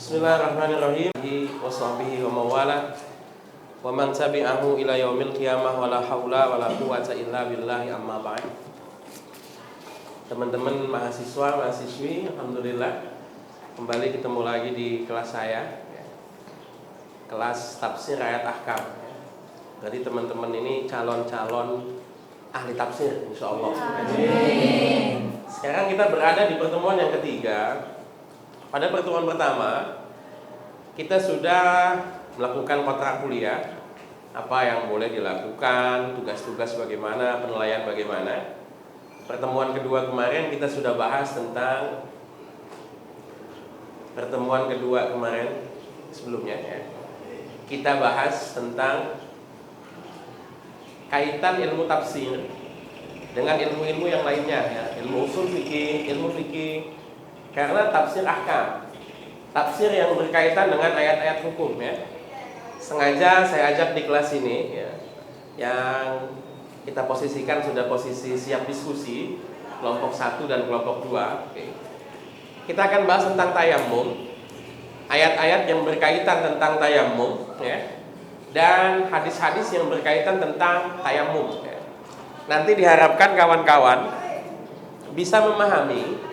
Bismillahirrahmanirrahim. Wa sahbihi wa mawala wa man tabi'ahu ila yaumil qiyamah wa la haula wa la quwwata illa billahi amma ba'd. Teman-teman mahasiswa, mahasiswi, alhamdulillah kembali ketemu lagi di kelas saya, kelas tafsir ayat ahkam. Jadi teman-teman ini calon-calon ahli tafsir insyaallah. Sekarang kita berada di pertemuan yang ketiga. Pada pertemuan pertama kita sudah melakukan kontrak kuliah, apa yang boleh dilakukan, tugas-tugas bagaimana, penilaian bagaimana. Pertemuan kedua kemarin kita sudah bahas tentang pertemuan kedua kemarin sebelumnya ya. Kita bahas tentang kaitan ilmu tafsir dengan ilmu-ilmu yang lainnya ya, ilmu usul fikih, karena tafsir ahkam, tafsir yang berkaitan dengan ayat-ayat hukum ya. Sengaja saya ajak di kelas ini ya, yang kita posisikan sudah posisi siap diskusi, kelompok 1 dan kelompok 2. Oke. Kita akan bahas tentang tayammum, ayat-ayat yang berkaitan tentang tayammum ya, dan hadis-hadis yang berkaitan tentang tayammum ya. Nanti diharapkan kawan-kawan bisa memahami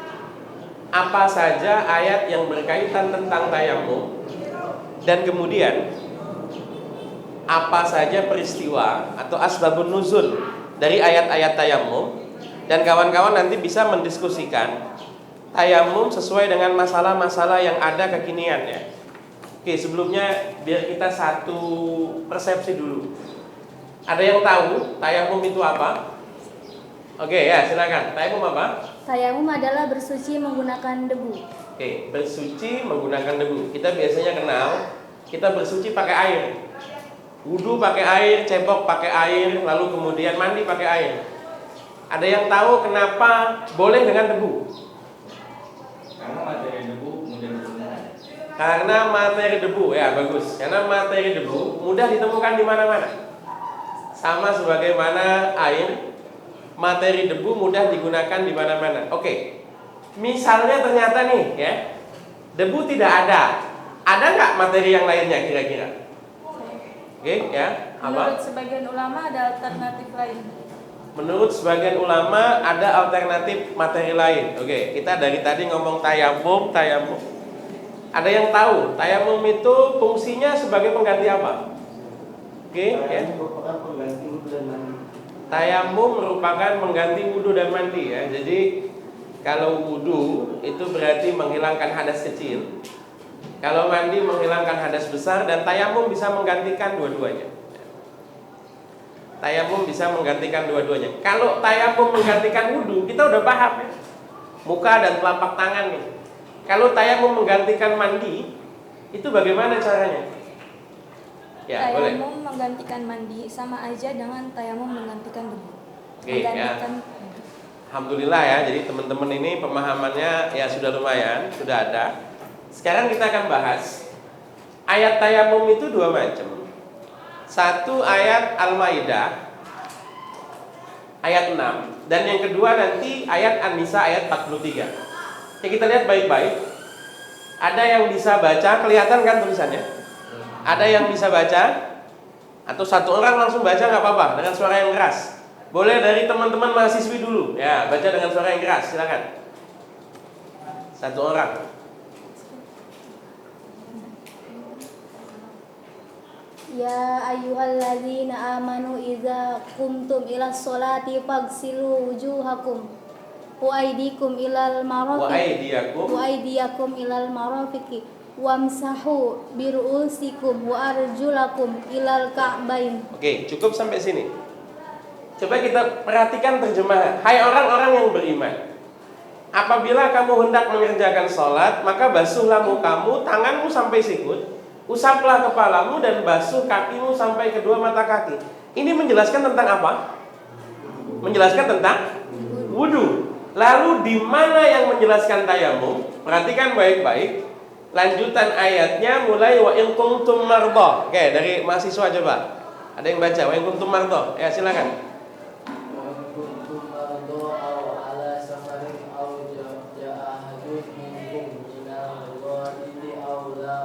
apa saja ayat yang berkaitan tentang tayammum, dan kemudian apa saja peristiwa atau asbabun nuzul dari ayat-ayat tayammum, dan kawan-kawan nanti bisa mendiskusikan tayammum sesuai dengan masalah-masalah yang ada kekinian ya. Oke, sebelumnya biar kita satu persepsi dulu. Ada yang tahu tayammum itu apa? Oke ya, silakan. Tayammum apa? Tayammum adalah bersuci menggunakan debu. Oke, bersuci menggunakan debu. Kita biasanya kenal, kita bersuci pakai air. Wudu pakai air, cebok pakai air, lalu kemudian mandi pakai air. Ada yang tahu kenapa boleh dengan debu? Karena materi debu mudah ditemukan. Karena materi debu, ya bagus. Karena materi debu mudah ditemukan di mana-mana. Sama sebagaimana air, materi debu mudah digunakan di mana-mana. Oke. Misalnya ternyata nih ya, debu tidak ada. Ada nggak materi yang lainnya kira-kira? Oke, ya. Apa? Menurut sebagian ulama ada alternatif lain. Menurut sebagian ulama ada alternatif materi lain. Oke, kita dari tadi ngomong tayammum. Ada yang tahu tayammum itu fungsinya sebagai pengganti apa? Oke, ya. Merupakan pengganti wudu dan mandi. Tayammum merupakan pengganti wudu dan mandi ya. Jadi kalau wudu itu berarti menghilangkan hadas kecil, kalau mandi menghilangkan hadas besar, dan tayammum bisa menggantikan dua-duanya. Tayammum bisa menggantikan dua-duanya. Kalau tayammum menggantikan wudu, kita udah paham ya, muka dan telapak tangan nih. Kalau tayammum menggantikan mandi, itu bagaimana caranya? Ya, Tayammum boleh. menggantikan mandi sama aja dengan tayammum menggantikan debu. Oke, ya. Alhamdulillah ya. Jadi teman-teman ini pemahamannya ya sudah lumayan, sudah ada. Sekarang kita akan bahas ayat tayammum itu dua macam. Satu ayat Al-Maidah ayat 6, dan yang kedua nanti ayat An-Nisa ayat 43. Oke, kita lihat baik-baik. Ada yang bisa baca, kelihatan kan tulisannya? Ada yang bisa baca? Atau satu orang langsung baca nggak apa-apa dengan suara yang keras. Boleh dari teman-teman mahasiswi dulu ya, baca dengan suara yang keras, silakan. Satu orang. Ya ayyuhalladzina amanu idza qumtum ilas sholati faghsilu wujuhakum wa aydikum ilal marafiqi wamsahu biru'usikum wa arjulakum ilal ka'bain. Oke, cukup sampai sini. Coba kita perhatikan terjemahan. Hai orang-orang yang beriman, apabila kamu hendak mengerjakan sholat, maka basuhlah mukamu, tanganmu sampai sikut, usaplah kepalamu dan basuh kakimu sampai kedua mata kaki. Ini menjelaskan tentang apa? Menjelaskan tentang wudu. Lalu di mana yang menjelaskan tayammum? Perhatikan baik-baik. Lanjutan ayatnya mulai wa in kuntum mardha. Oke, dari mahasiswa coba. Ada yang baca wa in kuntum mardha? Ya, silakan. Aw jaa ahadun minkum minal ghaidi aw la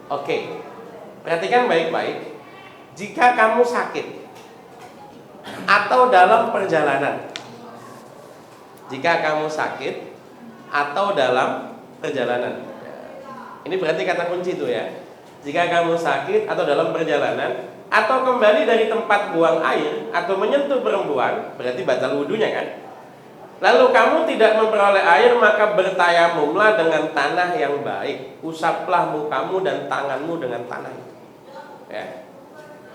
Oke, perhatikan baik-baik. Jika kamu sakit atau dalam perjalanan, jika kamu sakit atau dalam perjalanan, ini berarti kata kunci itu ya. Jika kamu sakit atau dalam perjalanan, atau kembali dari tempat buang air, atau menyentuh perempuan, berarti batal wudunya kan. Lalu kamu tidak memperoleh air, maka bertayamumlah dengan tanah yang baik. Usaplah mukamu dan tanganmu dengan tanah. Ya.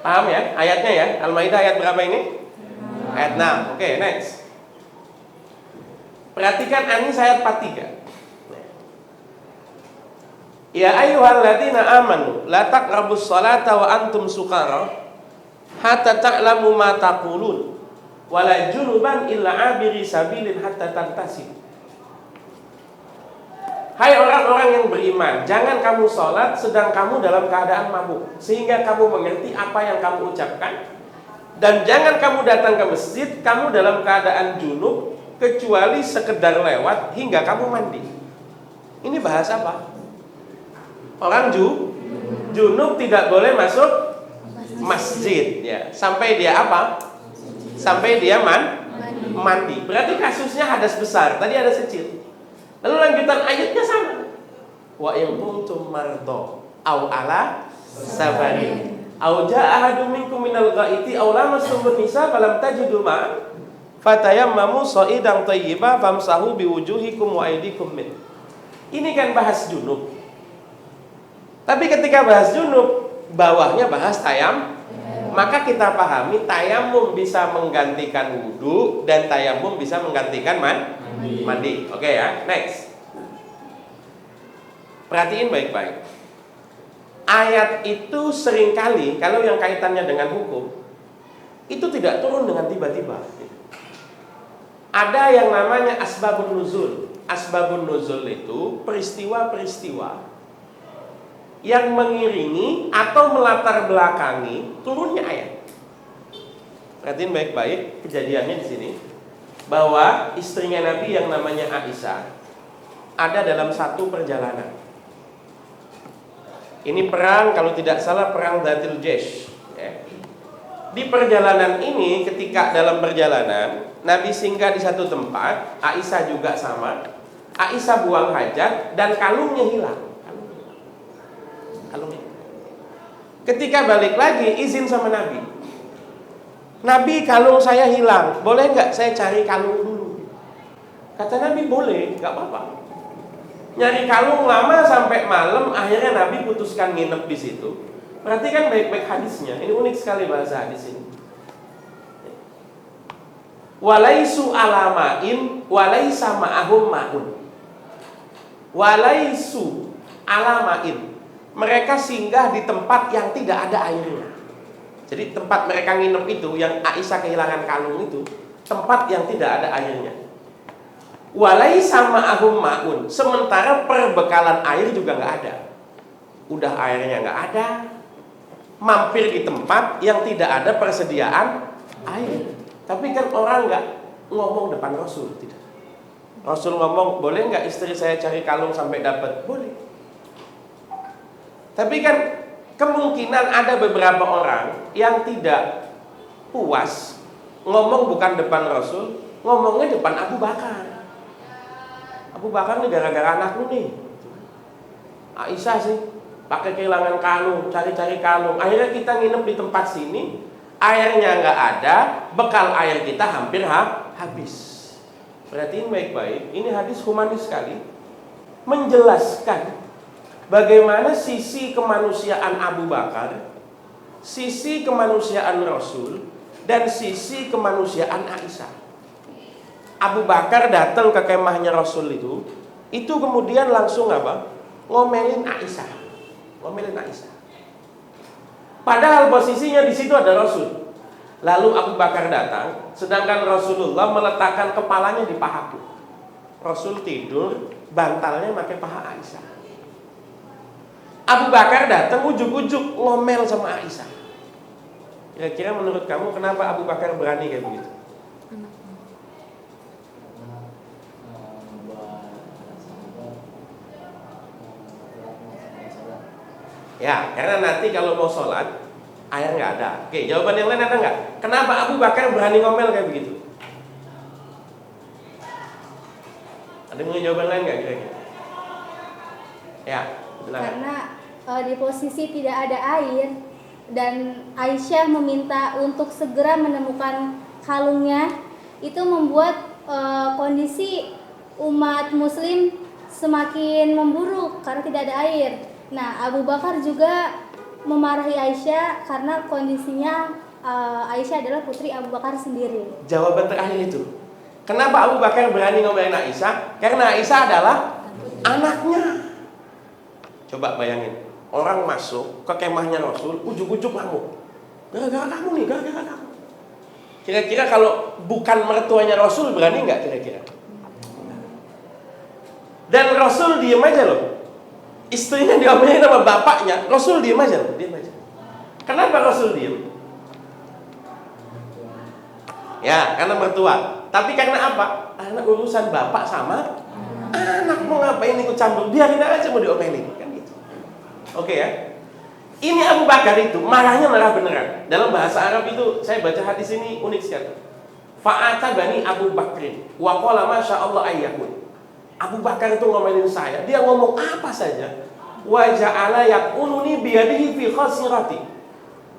Paham ya ayatnya ya? Al-Maidah ayat berapa ini? Ayat 6. Oke, next. Perhatikan An-Nisa ayat 43. Ya ayyuhalladzina amanu la taqrabus salata wa antum sukara hatta ta'lamu ma taqulun wala junuban illa abiri sabilin hatta tantasib. Hai orang-orang yang beriman, jangan kamu sholat sedang kamu dalam keadaan mabuk, sehingga kamu mengerti apa yang kamu ucapkan. Dan jangan kamu datang ke masjid kamu dalam keadaan junub, kecuali sekedar lewat hingga kamu mandi. Ini bahasa apa? Orang junub tidak boleh masuk masjid ya, sampai dia apa? Sampai dia mandi. Berarti kasusnya hadas besar, tadi hadas kecil. Lalu lanjutan ayatnya sama. Wa in kuntum mardo au ala safarin au jaa ahadum minkum minal ghaiti aw lamassumun nisa falam tajidu ma'an fatayammamu sha'idan thayyiban famsahu biwujuhikum wa aydikum min. Ini kan bahas junub. Tapi ketika bahas junub, bawahnya bahas tayam, maka kita pahami tayamum bisa menggantikan wudu dan tayamum bisa menggantikan mandi. Oke ya, next. Perhatiin baik-baik. Ayat itu seringkali kalau yang kaitannya dengan hukum itu tidak turun dengan tiba-tiba. Ada yang namanya asbabun nuzul. Asbabun nuzul itu peristiwa-peristiwa yang mengiringi atau melatar belakangi turunnya ayat. Perhatiin baik-baik kejadiannya di sini, bahwa istrinya Nabi yang namanya Aisyah ada dalam satu perjalanan. Ini perang, kalau tidak salah perang Dhatil Jaish ya. Di perjalanan ini, ketika dalam perjalanan Nabi singgah di satu tempat, Aisyah juga sama. Aisyah buang hajat dan kalungnya hilang. Ketika balik lagi izin sama Nabi, Nabi kalung saya hilang, boleh nggak saya cari kalung dulu? Kata Nabi boleh, nggak apa-apa. Nyari kalung lama sampai malam, akhirnya Nabi putuskan nginep di situ. Perhatikan baik-baik hadisnya, ini unik sekali bahasa hadis ini. Walaisu alamain, walaisa ma'ahum ma'un. Walaisu alamain. Mereka singgah di tempat yang tidak ada airnya. Jadi tempat mereka nginep itu, yang Aisyah kehilangan kalung itu, tempat yang tidak ada airnya. Walaisa ma'ahum ma'un. Sementara perbekalan air juga nggak ada. Udah airnya nggak ada, mampir di tempat yang tidak ada persediaan air. Tapi kan orang nggak ngomong depan Rasul, tidak. Rasul ngomong, boleh nggak istri saya cari kalung sampai dapat? Boleh. Tapi kan kemungkinan ada beberapa orang yang tidak puas ngomong bukan depan Rasul, ngomongnya depan Abu Bakar. Abu Bakar nih gara-gara anak lu nih. Aisyah sih pakai kehilangan kalung, cari-cari kalung. Akhirnya kita nginep di tempat sini, airnya nggak ada, bekal air kita hampir habis. Perhatiin baik-baik, ini hadis humanis sekali, menjelaskan bagaimana sisi kemanusiaan Abu Bakar, sisi kemanusiaan Rasul, dan sisi kemanusiaan Aisyah. Abu Bakar datang ke kemahnya Rasul itu kemudian langsung apa? Ngomelin Aisyah. Ngomelin Aisyah. Padahal posisinya di situ ada Rasul. Lalu Abu Bakar datang, sedangkan Rasulullah meletakkan kepalanya di pahaku. Rasul tidur, bantalnya pakai paha Aisyah. Abu Bakar datang ujuk-ujuk ngomel sama Aisyah. Kira-kira menurut kamu kenapa Abu Bakar berani kayak begitu? Ya, karena nanti kalau mau sholat air nggak ada. Oke, jawaban yang lain ada nggak? Kenapa Abu Bakar berani ngomel kayak begitu? Ada yang punya jawaban lain nggak kira-kira? Ya, silakan. Karena di posisi tidak ada air dan Aisyah meminta untuk segera menemukan kalungnya, itu membuat kondisi umat muslim semakin memburuk karena tidak ada air. Nah, Abu Bakar juga memarahi Aisyah karena kondisinya Aisyah adalah putri Abu Bakar sendiri. Jawaban terakhir itu. Kenapa Abu Bakar berani ngomelin Aisyah? Karena Aisyah adalah anaknya. Coba bayangin, orang masuk ke kemahnya Rasul, ujuk-ujuk ngamuk. Gara-gara kamu nih, gara-gara kamu. Kira-kira kalau bukan mertuanya Rasul berani nggak kira-kira? Dan Rasul diem aja loh. Istrinya diomelin sama bapaknya, Rasul diem aja loh, diem aja. Kenapa Rasul diem? Ya, karena mertua. Tapi karena apa? Karena urusan bapak sama anak, mau ngapain ikut campur? Biarin aja mau diomelin, kan gitu. Oke ya. Ini Abu Bakar itu marahnya marah beneran. Dalam bahasa Arab itu saya baca hadis ini unik sekali. Fa'atabani Abu Bakrin wa qala masyaallah ayyakun. Abu Bakar itu ngomelin saya, dia ngomong apa saja. Wa ja'ala yaquluni biyadihi fi khasirati.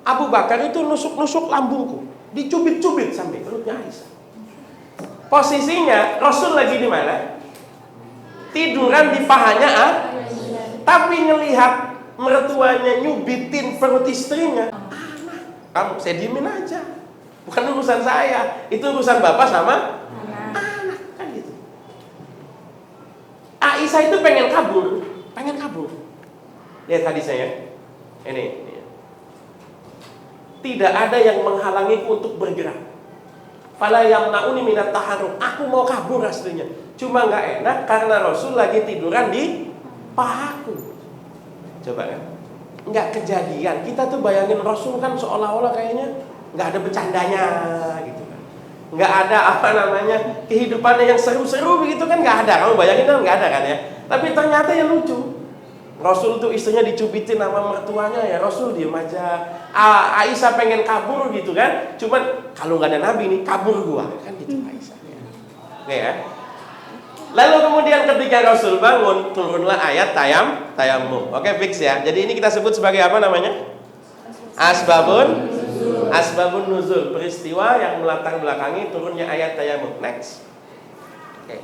Abu Bakar itu nusuk-nusuk lambungku, dicubit-cubit sampai perutnya Aisyah. Posisinya Rasul lagi di mana? Tiduran di pahanya tapi ngelihat mertuanya nyubitin perut istrinya. Kamu saya diemin aja. Bukan urusan saya, itu urusan bapak sama anak, kan gitu. Aisyah itu pengen kabur. Lihat hadisnya ya. Ini. Tidak ada yang menghalangiku untuk bergerak. Fala yamna'uni minat taharrum. Aku mau kabur aslinya. Cuma nggak enak karena Rasul lagi tiduran di pahaku. Coba kan, nggak kejadian. Kita tuh bayangin Rasul kan seolah-olah kayaknya nggak ada bercandanya gitu kan, nggak ada apa namanya kehidupannya yang seru-seru begitu kan, nggak ada. Kamu bayangin kan nggak ada kan ya. Tapi ternyata yang lucu, Rasul tuh istrinya dicubitin sama mertuanya, ya Rasul diem aja. Aisyah pengen kabur gitu kan, cuman kalau nggak ada Nabi nih kabur gua kan gitu Aisyah. Ya. Lalu kemudian ketika Rasul bangun, turunlah ayat tayamum. Oke, fix ya. Jadi ini kita sebut sebagai apa namanya? Asbabun nuzul, peristiwa yang melatar belakangi turunnya ayat tayamum. Next. Oke.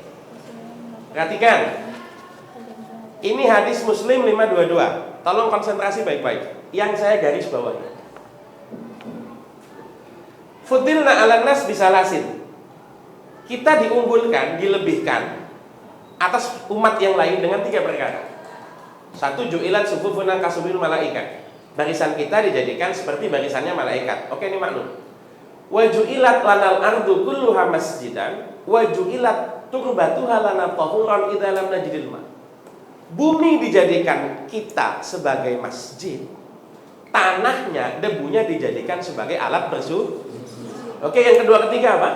Perhatikan. Ini hadis Muslim 522. Tolong konsentrasi baik-baik. Yang saya garis bawahi. Futilna 'alan nas bisalasin. Kita diunggulkan, dilebihkan atas umat yang lain dengan 3 perkara. 1, ju'ilat sufufuna kasubil malaikat. Barisan kita dijadikan seperti barisannya malaikat. Oke, ini maklum. Wa ju'ilat lanal ardu kulluha masjidan wa ju'ilat turbatuha lana tahuran idza lam najidil ma. Bumi dijadikan kita sebagai masjid. Tanahnya, debunya dijadikan sebagai alat bersuci. Oke, yang kedua ketiga apa?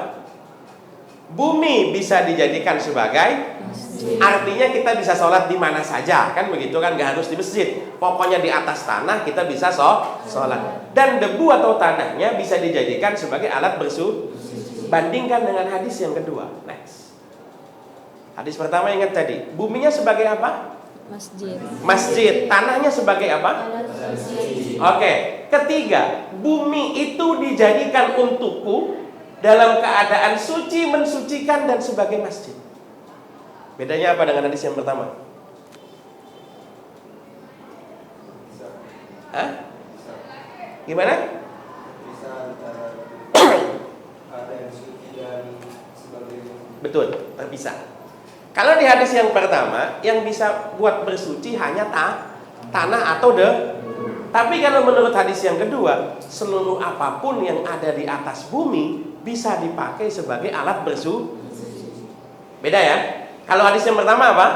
Bumi bisa dijadikan sebagai masjid. Artinya kita bisa sholat di mana saja, kan begitu kan, nggak harus di masjid. Pokoknya di atas tanah kita bisa sholat. Dan debu atau tanahnya bisa dijadikan sebagai alat bersuci. Bandingkan dengan hadis yang kedua. Next. Hadis pertama ingat tadi, buminya sebagai apa? Masjid. Tanahnya sebagai apa? Oke. Ketiga, bumi itu dijadikan untukku dalam keadaan suci, mensucikan dan sebagai masjid. Bedanya apa dengan hadis yang pertama? Hah? Gimana? Bisa antara ada yang suci dan sebagainya. Betul, terpisah. Kalau di hadis yang pertama, yang bisa buat bersuci hanya tanah atau Tapi kalau menurut hadis yang kedua, seluruh apapun yang ada di atas bumi bisa dipakai sebagai alat bersuci. Beda ya? Kalau hadis yang pertama apa?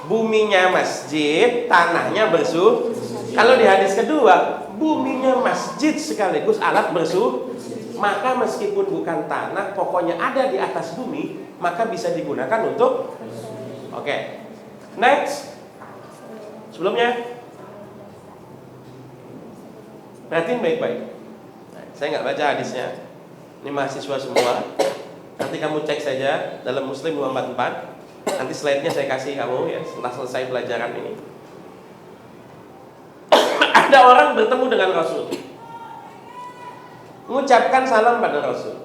Buminya masjid, tanahnya bersuci. Kalau di hadis kedua, buminya masjid sekaligus alat bersuci. Maka meskipun bukan tanah, pokoknya ada di atas bumi, maka bisa digunakan untuk. Oke. Next. Sebelumnya Perhatiin baik-baik. Nah, saya nggak baca hadisnya. Ini mahasiswa semua. Nanti kamu cek saja dalam Muslim 244. Nanti slide-nya saya kasih kamu ya setelah selesai pelajaran ini. Ada orang bertemu dengan Rasul, mengucapkan salam pada Rasul.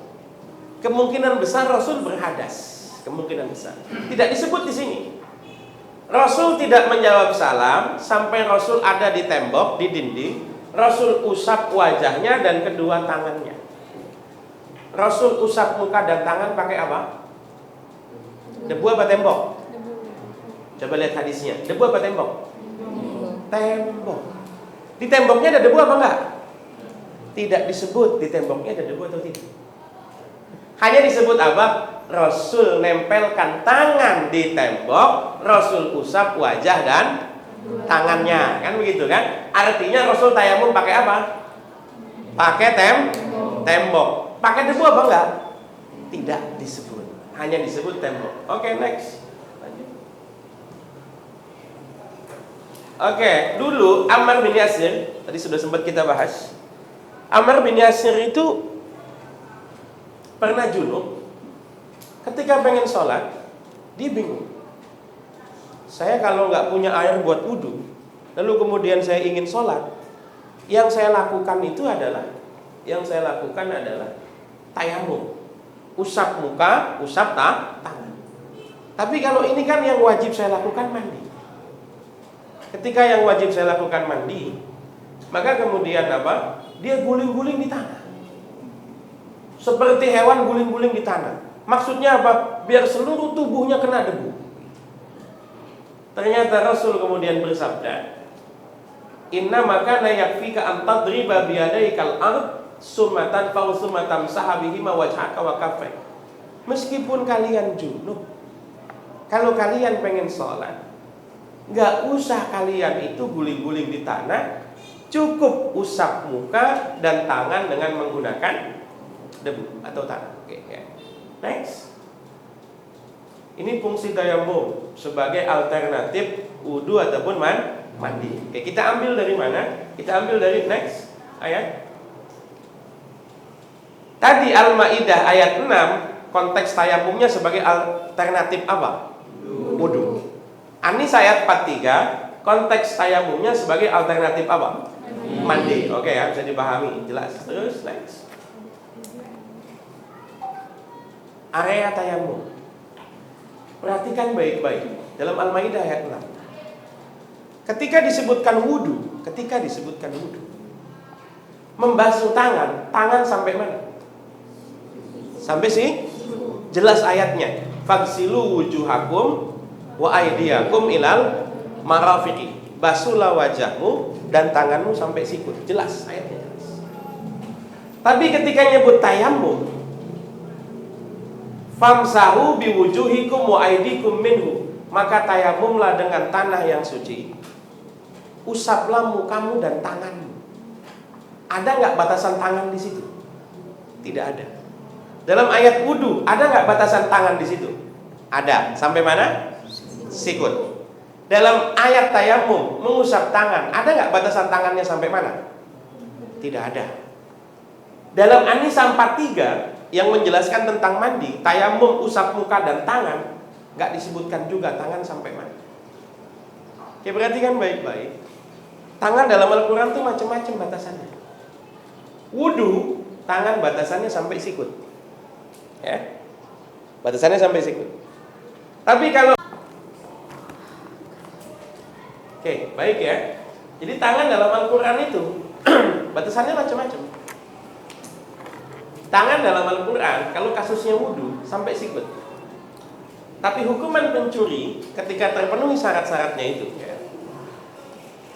Kemungkinan besar Rasul berhadas. Kemungkinan besar. Tidak disebut di sini. Rasul tidak menjawab salam sampai Rasul ada di tembok, di dinding. Rasul usap wajahnya dan kedua tangannya. Rasul usap muka dan tangan pakai apa? Debu apa tembok? Coba lihat hadisnya. Debu apa tembok? Tembok. Di temboknya ada debu apa enggak? Tidak disebut di temboknya ada debu atau tidak. Hanya disebut apa? Rasul nempelkan tangan di tembok, Rasul usap wajah dan tangannya, kan begitu kan? Artinya Rasul tayamum pakai apa? Pakai tembok. Pakai debu apa enggak? Tidak disebut. Hanya disebut tembok. Oke, next. Lanjut. Oke, dulu Ammar bin Yasir, tadi sudah sempat kita bahas. Ammar bin Yasir itu pernah junub. Ketika pengen sholat, dia bingung. Saya kalau nggak punya air buat wudhu, lalu kemudian saya ingin sholat, yang saya lakukan adalah tayamum, usap muka, usap tangan. Tapi kalau ini kan yang wajib saya lakukan mandi. Ketika yang wajib saya lakukan mandi, maka kemudian apa? Dia guling-guling di tanah. Seperti hewan guling-guling di tanah. Maksudnya apa? Biar seluruh tubuhnya kena debu. Ternyata Rasul kemudian bersabda, "Inna makana yakfika an tadriba biyadaikal ard sumatan fa sumatan sahabihi ma wajhaka wa kaffai." Meskipun kalian junub, kalau kalian pengen sholat, nggak usah kalian itu guling-guling di tanah, cukup usap muka dan tangan dengan menggunakan debu atau tanah. Oke, ya. Next. Ini fungsi tayamum sebagai alternatif wudu ataupun mandi. Oke, kita ambil dari mana? Kita ambil dari next ayat. Tadi Al-Maidah ayat 6, konteks tayamumnya sebagai alternatif apa? Wudu. Anis ayat 43, konteks tayamumnya sebagai alternatif apa? Mandi. Oke ya, bisa dipahami, jelas. Terus next. Area tayamum. Perhatikan baik-baik dalam Al-Maidah ayat 6. Ketika disebutkan wudu, membasuh tangan sampai mana? Sampai sih? Jelas ayatnya. Faghsilu wujuhakum wa aydiyakum ilal marafiqi. Basuhlah wajahmu dan tanganmu sampai sikut. Jelas ayatnya, jelas. Tapi ketika nyebut tayamum, famsahu biwujuhikum wa aydikum minhu, maka tayamumlah dengan tanah yang suci, usaplah mukamu dan tanganmu. Ada nggak batasan tangan di situ? Tidak ada. Dalam ayat wudu ada nggak batasan tangan di situ? Ada. Sampai mana? Sikut. Dalam ayat tayamum mengusap tangan, ada nggak batasan tangannya sampai mana? Tidak ada. Dalam An-Nisa 43 yang menjelaskan tentang mandi, tayamum, usap muka dan tangan, nggak disebutkan juga tangan sampai mana. Oke, perhatikan baik-baik. Tangan dalam Al-Quran itu macam-macam batasannya. Wudu, tangan batasannya sampai sikut, ya, batasannya sampai sikut. Tapi kalau oke, baik ya. Jadi tangan dalam Al-Quran itu batasannya macam-macam. Tangan dalam Al-Quran kalau kasusnya wudu sampai sikut. Tapi hukuman pencuri ketika terpenuhi syarat-syaratnya itu, ya,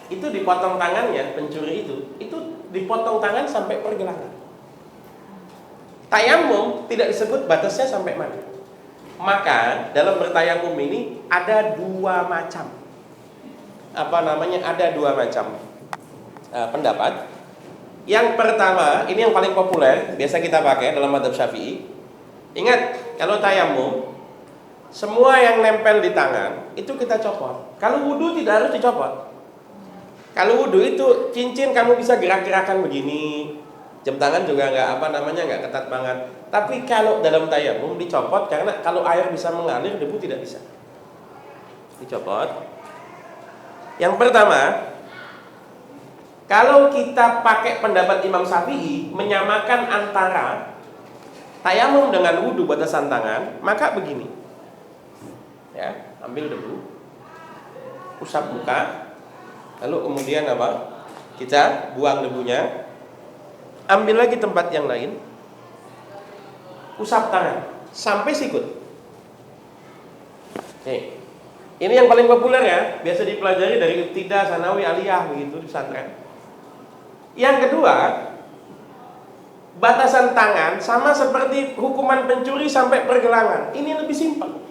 itu dipotong tangannya, pencuri itu dipotong tangan sampai pergelangan. Tayamum tidak disebut batasnya sampai mana. Maka dalam bertayamum ini ada dua macam. Ada dua macam pendapat. Yang pertama, ini yang paling populer, biasa kita pakai dalam mazhab Syafi'i. Ingat, kalau tayamum, semua yang nempel di tangan itu kita copot. Kalau wudu tidak harus dicopot. Kalau wudhu itu cincin kamu bisa gerak-gerakan begini, jam tangan juga nggak ketat banget. Tapi kalau dalam tayamum dicopot karena kalau air bisa mengalir, debu tidak bisa. Dicopot. Yang pertama, kalau kita pakai pendapat Imam Syafi'i menyamakan antara tayamum dengan wudhu batasan tangan, maka begini. Ya, ambil debu, usap muka, lalu kemudian kita buang debunya, ambil lagi tempat yang lain, usap tangan sampai sikut. Nih, ini yang paling populer ya, biasa dipelajari dari Ibtidah, Sanawi, Aliyah begitu di pesantren. Yang kedua, batasan tangan sama seperti hukuman pencuri sampai pergelangan. Ini lebih simpel.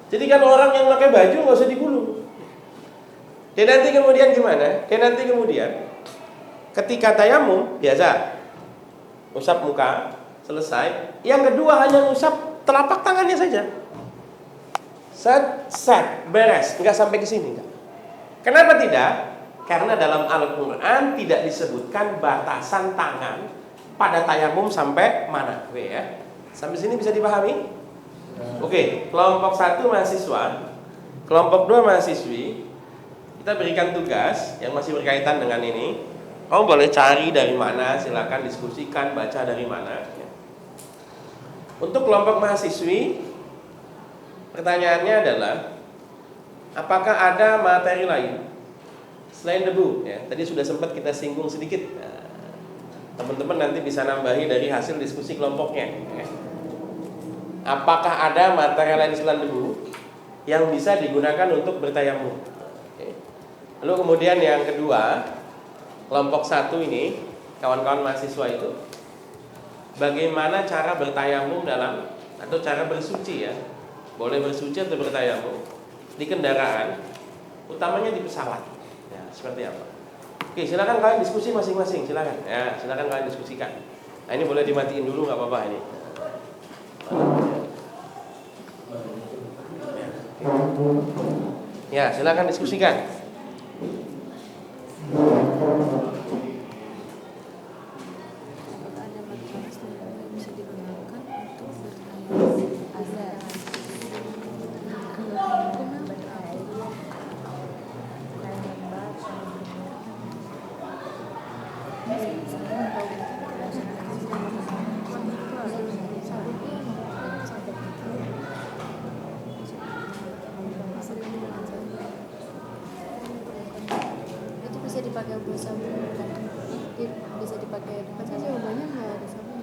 Jadi kan orang yang pakai baju nggak usah digulung. Dan nanti kemudian gimana? Ketika tayamum biasa usap muka, selesai. Yang kedua hanya usap telapak tangannya saja. Set, beres, nggak sampai ke sini. Kenapa tidak? Karena dalam Al-Quran tidak disebutkan batasan tangan pada tayamum sampai mana. Oke ya. Sampai sini bisa dipahami? Oke, kelompok 1 mahasiswa, kelompok 2 mahasiswi. Kita berikan tugas yang masih berkaitan dengan ini. Kamu boleh cari dari mana, silakan diskusikan, baca dari mana. Untuk kelompok mahasiswi, pertanyaannya adalah, apakah ada materi lain selain debu? Ya, tadi sudah sempat kita singgung sedikit. Nah, teman-teman nanti bisa nambahi dari hasil diskusi kelompoknya. Ya. Apakah ada materi lain selain debu yang bisa digunakan untuk bertayamum? Oke. Lalu kemudian yang kedua, kelompok 1 ini, kawan-kawan mahasiswa itu, bagaimana cara bertayamum atau cara bersuci ya? Boleh bersuci atau bertayamum di kendaraan, utamanya di pesawat. Ya, seperti apa? Oke, silakan kalian diskusi masing-masing, silakan. Ya, silakan kalian diskusikan. Nah, ini boleh dimatiin dulu nggak apa-apa ini. Ya, silakan diskusikan. Ada materi yang bisa digunakan untuk bertayamum? Ada. Itu bisa dipakai buat sabun kan? Bisa dipakai kan saya jawabannya nggak ada sabun,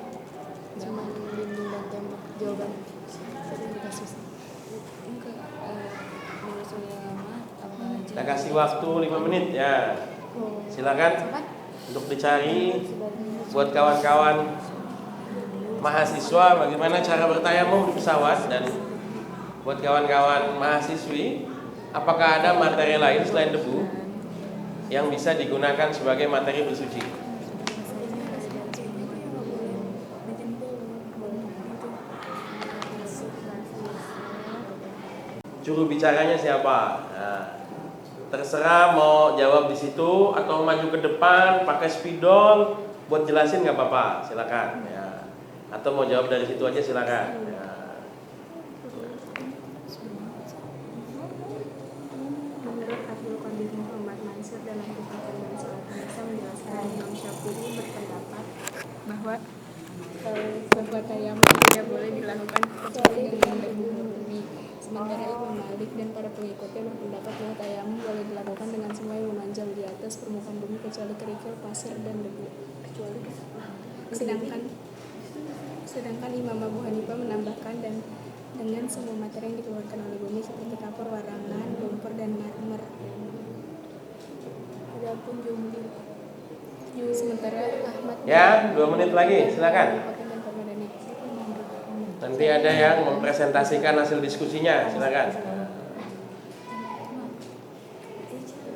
cuma dinding dan tembok jawaban sering dikasih enggak menurut saya lama apa aja. Kita kasih waktu 5 menit ya. Silakan untuk dicari buat kawan-kawan mahasiswa bagaimana cara bertayamum di pesawat, dan buat kawan-kawan mahasiswi apakah ada materi lain selain debu yang bisa digunakan sebagai materi bersuci. Juru bicaranya siapa? Nah, terserah mau jawab di situ atau maju ke depan pakai spidol buat jelasin nggak apa-apa, silakan. Ya. Atau mau jawab dari situ aja silakan. Ya. Menurut Abdul Qadir Muhammad Mansur dalam Kitab Salat Nisa menjelaskan, Imam Syafi'i berpendapat bahwa tayamum tidak boleh dilakukan kecuali dengan debu murni. Sementara Imam Malik dan para pengikutnya berpendapat bahwa tayamum boleh dilakukan dengan semua yang menonjol di atas permukaan bumi kecuali kerikil, pasir, dan debu. Sedangkan Imam Abu Hanifah menambahkan dan dengan semua materi yang dikeluarkan oleh bumi seperti kapur, warangan, lumpur, dan marmer. Adapun jumlah. Sementara Ahmad Ya, 2 menit lagi, silakan. Nanti ada yang mempresentasikan hasil diskusinya, silakan.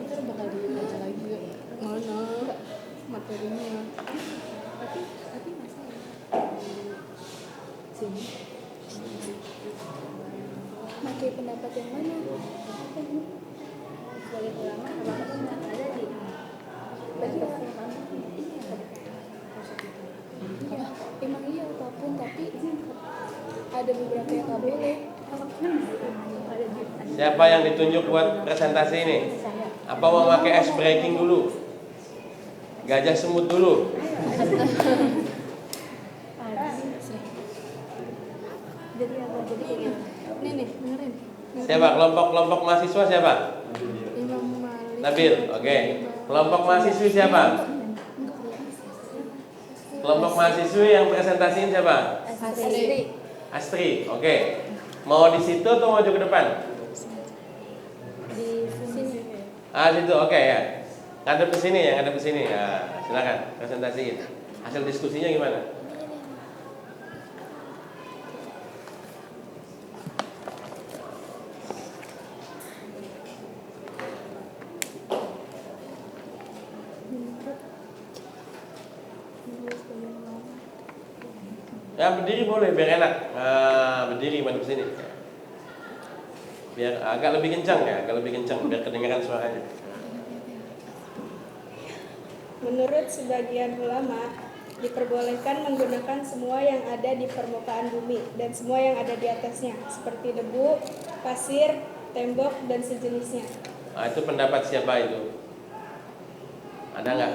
Ntar bakal dibaca lagi mana materinya. Tapi masalah sini pakai pendapat yang mana? Sebagai ulama apakah ada di beberapa yang nggak boleh. Siapa yang ditunjuk buat presentasi ini? Apa mau pakai ice breaking dulu? Gajah semut dulu? Nih, dengerin. Siapa? Kelompok mahasiswa siapa? Imam Malik. Nabil, oke. Kelompok mahasiswi siapa? Kelompok mahasiswi yang presentasiin siapa? Astri, oke. Mau di situ atau mau ke depan? Di sini. Situ, oke ya. Ngadep ke sini ya, ngadep ke sini. Ya, silakan presentasiin. Hasil diskusinya gimana? Ya berdiri boleh biar enak. Berdiri madep sini. Biar agak lebih kencang ya, agak lebih kencang biar kedengaran suaranya. Menurut sebagian ulama, diperbolehkan menggunakan semua yang ada di permukaan bumi dan semua yang ada di atasnya, seperti debu, pasir, tembok, dan sejenisnya. Itu pendapat siapa itu? Ada nggak?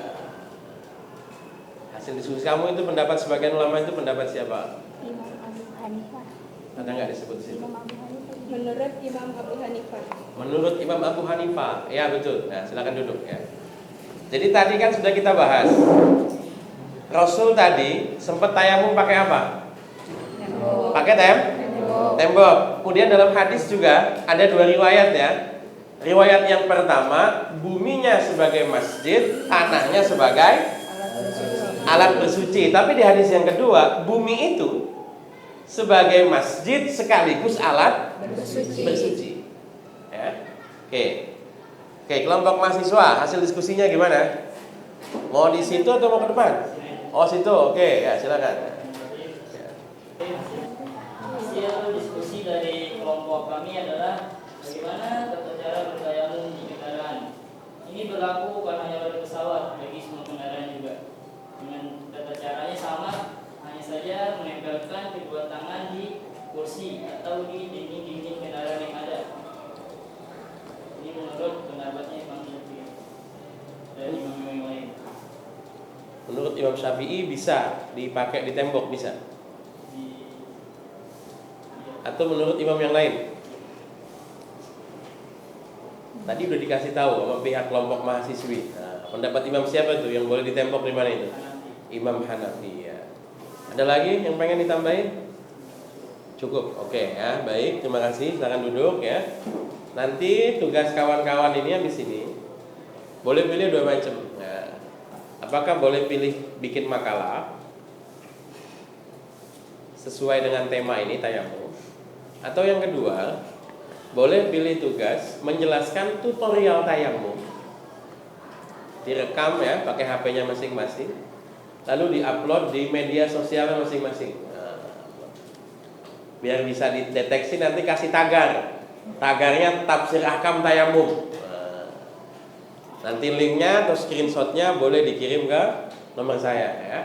Hasil diskusi kamu itu pendapat sebagian ulama itu pendapat siapa? Imam Abu Hanifah. Ada nggak disebut di situ? Imam Abu Hanifah. Menurut Imam Abu Hanifah. Menurut Imam Abu Hanifah, ya betul. Nah silakan duduk ya. Jadi tadi kan sudah kita bahas. Rasul tadi sempat tayamum pakai apa? Pakai tembok. Kemudian dalam hadis juga ada dua riwayat ya. Riwayat yang pertama, buminya sebagai masjid, tanahnya sebagai alat bersuci. Tapi di hadis yang kedua, bumi itu sebagai masjid sekaligus alat bersuci. Ya. Oke, kelompok mahasiswa, hasil diskusinya gimana? Mau di situ atau mau ke depan? Oh situ, oke, ya silakan. Hasil diskusi dari kelompok kami adalah bagaimana tata cara bertayamum di kendaraan. Ini berlaku bukan hanya pada pesawat, bagi semua kendaraan juga. Dengan tata caranya sama, hanya saja menempelkan kedua tangan di kursi atau di dinding-dinding kendaraan yang ada. Ini menurut pendapatnya Imam Syafi'i dan imam yang lain. Menurut Imam Syafi'i bisa dipakai di tembok, bisa. Atau menurut imam yang lain? Tadi udah dikasih tahu sama pihak kelompok mahasiswi. Nah, pendapat imam siapa tuh yang boleh ditembok di mana itu? Imam Hanafi ya. Ada lagi yang pengen ditambahin? Cukup, oke ya, baik, terima kasih. Silakan duduk ya. Nanti tugas kawan-kawan ini habis ini boleh pilih dua macam. Nah, apakah boleh pilih bikin makalah sesuai dengan tema ini tayamum? Atau yang kedua, boleh pilih tugas menjelaskan tutorial tayamum, direkam ya pakai HP-nya masing-masing, lalu diupload di media sosial masing-masing. Nah, biar bisa dideteksi, nanti kasih tagarnya tafsir ahkam tayamum. Nah, nanti linknya atau screenshotnya boleh dikirim ke nomor saya ya.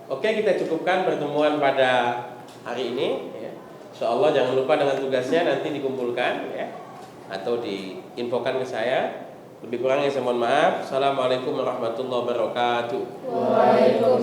Oke, kita cukupkan pertemuan pada hari ini ya. Insyaallah jangan lupa dengan tugasnya nanti dikumpulkan ya, atau diinfokan ke saya. Lebih kurangnya saya mohon maaf. Assalamualaikum warahmatullahi wabarakatuh. Waalaikumsalam.